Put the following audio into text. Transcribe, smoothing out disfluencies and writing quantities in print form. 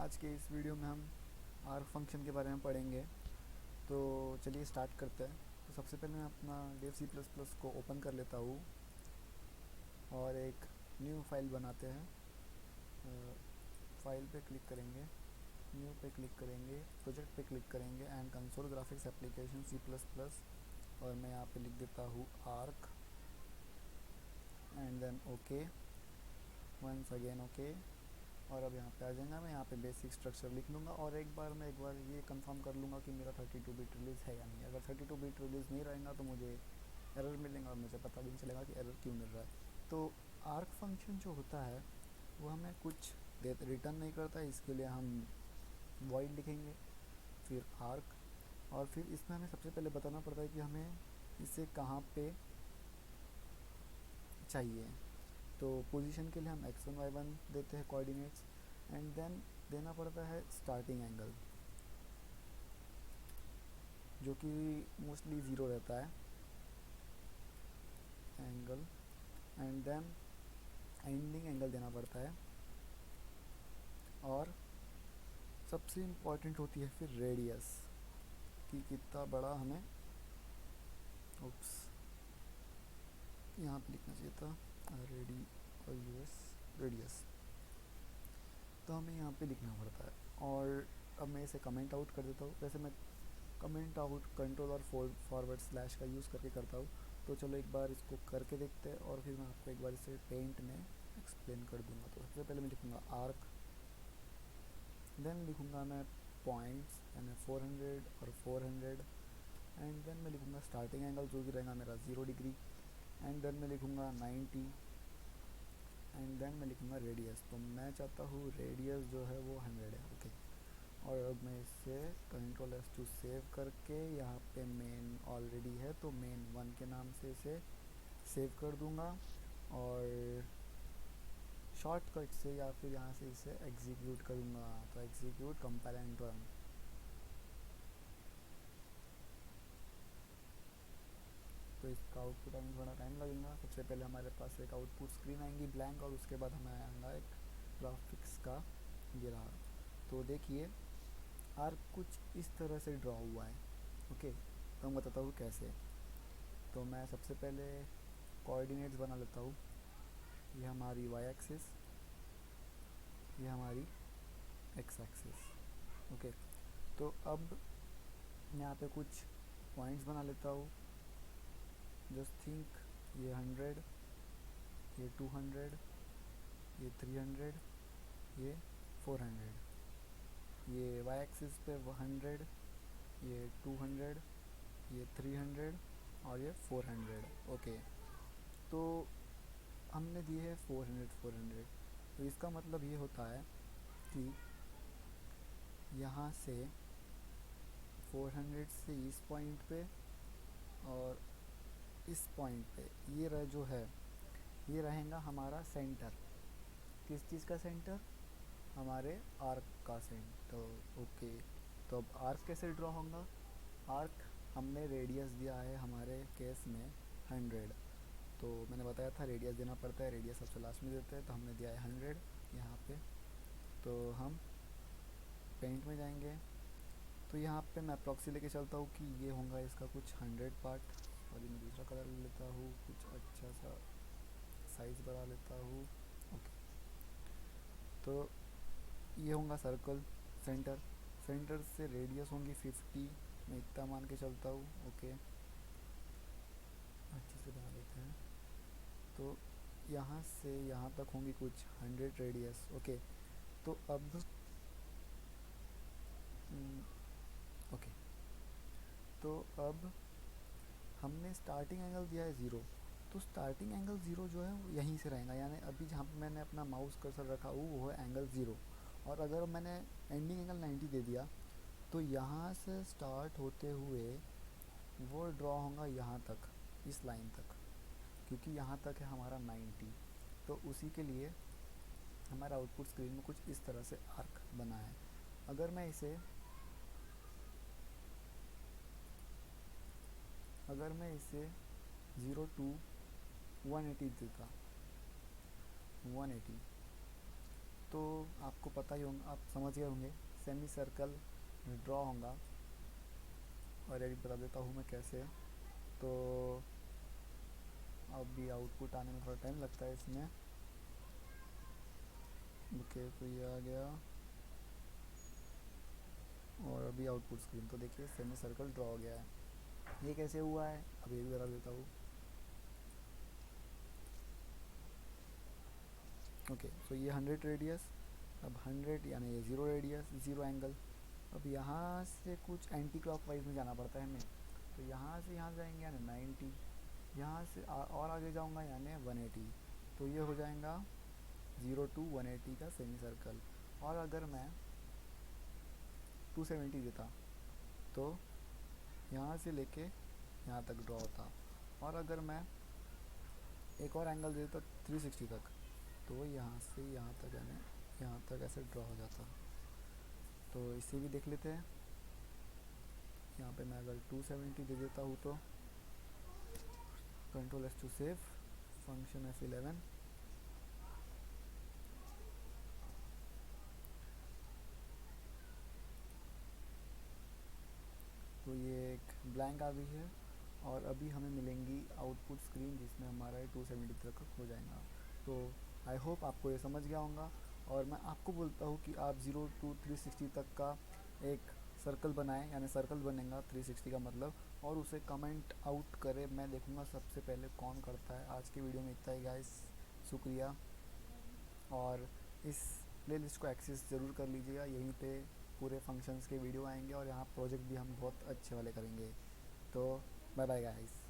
आज के इस वीडियो में हम आर्क फंक्शन के बारे में पढ़ेंगे। तो चलिए स्टार्ट करते हैं। तो सबसे पहले मैं अपना डेव सी प्लस प्लस को ओपन कर लेता हूँ और एक न्यू फाइल बनाते हैं। फाइल पे क्लिक करेंगे, न्यू पे क्लिक करेंगे, प्रोजेक्ट पे क्लिक करेंगे and console graphics application C plus plus, और मैं यहाँ पे लिख देता हूँ arc and then okay, once again okay. और अब यहाँ पे आ जाएगा, मैं यहाँ पे बेसिक स्ट्रक्चर लिख लूँगा और एक बार ये कंफर्म कर लूँगा कि मेरा 32 बिट रिलीज़ है या नहीं। अगर 32 बिट रिलीज़ नहीं रहेगा तो मुझे एरर मिलेगा और मुझे पता भी नहीं चलेगा कि एरर क्यों मिल रहा है। तो आर्क फंक्शन जो होता है वो हमें कुछ रिटर्न नहीं करता है, इसके लिए हम वॉइड लिखेंगे, फिर आर्क, और फिर इसमें हमें सबसे पहले बताना पड़ता है कि हमें इसे कहाँ पे चाहिए। तो पोजीशन के लिए हम x1 y1 देते हैं कोऑर्डिनेट्स, एंड देन देना पड़ता है स्टार्टिंग एंगल जो कि मोस्टली ज़ीरो रहता है angle, and then ending angle देना पड़ता है। और सबसे इम्पॉर्टेंट होती है फिर रेडियस कि कितना बड़ा हमें, उप्स यहाँ पे लिखना चाहिए था रेडी और यूएस रेडियस, तो हमें यहाँ पे लिखना पड़ता है। और अब मैं इसे कमेंट आउट कर देता हूँ। वैसे मैं कमेंट आउट कंट्रोल और फॉरवर्ड स्लैश का यूज़ करके करता हूँ। तो चलो एक बार इसको करके देखते हैं और फिर मैं आपको एक बार इसे पेंट में एक्सप्लेन कर दूंगा। तो सबसे पहले मैं लिखूँगा आर्क, देन लिखूँगा मैं पॉइंट्स यानी 400 और 400, एंड देन मैं लिखूँगा स्टार्टिंग एंगल जो कि रहेगा मेरा 0 डिग्री, एंड देन मैं लिखूँगा 90, एंड देन मैं लिखूँगा रेडियस। तो मैं चाहता हूँ रेडियस जो है वो 100 है, ओके। और अब मैं इसे Ctrl+S टू सेव करके, यहाँ पे मेन ऑलरेडी है तो मेन 1 के नाम से इसे सेव कर दूँगा, और शॉर्टकट से या फिर यहाँ से इसे एग्जीक्यूट करूँगा। तो एग्जीक्यूट कंपाइल एंड रन। तो इसका आउटपुट आने में थोड़ा टाइम लगेगा। सबसे पहले हमारे पास एक आउटपुट स्क्रीन आएंगी ब्लैंक, और उसके बाद हमें आएगा एक ग्राफिक्स का ये रहा। तो देखिए आर्क कुछ इस तरह से ड्रॉ हुआ है, ओके। तो मैं बताता हूँ कैसे। तो मैं सबसे पहले कोऑर्डिनेट्स बना लेता हूँ। ये हमारी वाई एक्सिस, ये हमारी एक्स एक्सिस, ओके। तो अब मैं यहाँ पे कुछ पॉइंट्स बना लेता हूँ। जस्ट थिंक ये 100, ये 200, ये 300, ये 400, ये वाई एक्सिस पे 100, ये 200, ये 300 और ये 400, ओके। तो हमने दिए है 400 400। तो इसका मतलब ये होता है कि यहाँ से 400 से इस पॉइंट पे और इस पॉइंट पे ये रह जो है ये रहेगा हमारा सेंटर। किस चीज़ का सेंटर? हमारे आर्क का सेंटर, ओके। तो अब आर्क कैसे ड्रॉ होगा? आर्क हमने रेडियस दिया है हमारे केस में 100, तो मैंने बताया था रेडियस देना पड़ता है, रेडियस सबसे लास्ट में देते हैं। तो हमने दिया है 100 यहाँ पे। तो हम पेंट में जाएंगे, तो यहाँ पे मैं अप्रॉक्सी लेके चलता हूँ कि ये होगा इसका कुछ 100 पार्ट। सॉरी, मैं दूसरा कलर ले लेता हूँ, कुछ अच्छा सा साइज़ बढ़ा लेता हूँ, ओके। तो ये होगा सर्कल सेंटर, सेंटर से रेडियस होंगी 50, मैं इतना मान के चलता हूँ, ओके। अच्छे से बना लेते हैं। तो यहाँ से यहाँ तक होंगी कुछ 100 रेडियस, ओके। तो अब ओके, तो अब हमने स्टार्टिंग एंगल दिया है 0, तो स्टार्टिंग एंगल 0 जो है वो यहीं से रहेगा, यानी अभी जहाँ पे मैंने अपना माउस कर्सर रखा वो है एंगल 0। और अगर मैंने एंडिंग एंगल 90 दे दिया तो यहाँ से स्टार्ट होते हुए वो ड्रॉ होगा यहाँ तक, इस लाइन तक, क्योंकि यहाँ तक है हमारा 90। तो उसी के लिए हमारा आउटपुट स्क्रीन में कुछ इस तरह से आर्क बना है। अगर मैं इसे 0 to 180 देता, 180, तो आपको पता ही होगा, आप समझ गए होंगे सेमी सर्कल ड्रॉ होगा। और एक बता देता हूँ मैं कैसे। तो अभी आउटपुट आने में थोड़ा टाइम लगता है इसमें। ओके, तो ये आ गया और अभी आउटपुट स्क्रीन। तो देखिए सेमी सर्कल ड्रॉ हो गया है। ये कैसे हुआ है अब ये भी बता देता हूँ। ओके, सो ये 100 रेडियस, अब 100 यानी ये 0 रेडियस 0 एंगल। अब यहाँ से कुछ एंटी क्लॉकवाइज में जाना पड़ता है हमें। तो यहाँ से यहाँ जाएंगे यानी 90, यहाँ से और आगे जाऊँगा यानी 180। तो ये हो जाएगा 0 to 180 का सेमी सर्कल। और अगर मैं 270 देता तो यहाँ से लेके यहाँ तक ड्रॉ होता। और अगर मैं एक और एंगल देता 360 तक, तो यहाँ से यहाँ तक यानी यहाँ तक ऐसे ड्रॉ हो जाता। तो इसे भी देख लेते हैं। यहाँ पे मैं अगर 270 दे देता हूँ तो control S to save function F11। तो ये एक ब्लैंक आ गई है और अभी हमें मिलेंगी आउटपुट स्क्रीन जिसमें हमारा 270 तक हो जाएगा। तो आई होप आपको ये समझ गया होगा। और मैं आपको बोलता हूँ कि आप 0 to 360 तक का एक सर्कल बनाएं, यानी सर्कल बनेगा 360 का मतलब, और उसे कमेंट आउट करें। मैं देखूँगा सबसे पहले कौन करता है। आज की वीडियो में इतना ही गाइस, शुक्रिया। और इस प्लेलिस्ट को एक्सेस ज़रूर कर लीजिएगा, यहीं पे पूरे फंक्शंस के वीडियो आएंगे और यहाँ प्रोजेक्ट भी हम बहुत अच्छे वाले करेंगे। तो बाय बाय गाइस।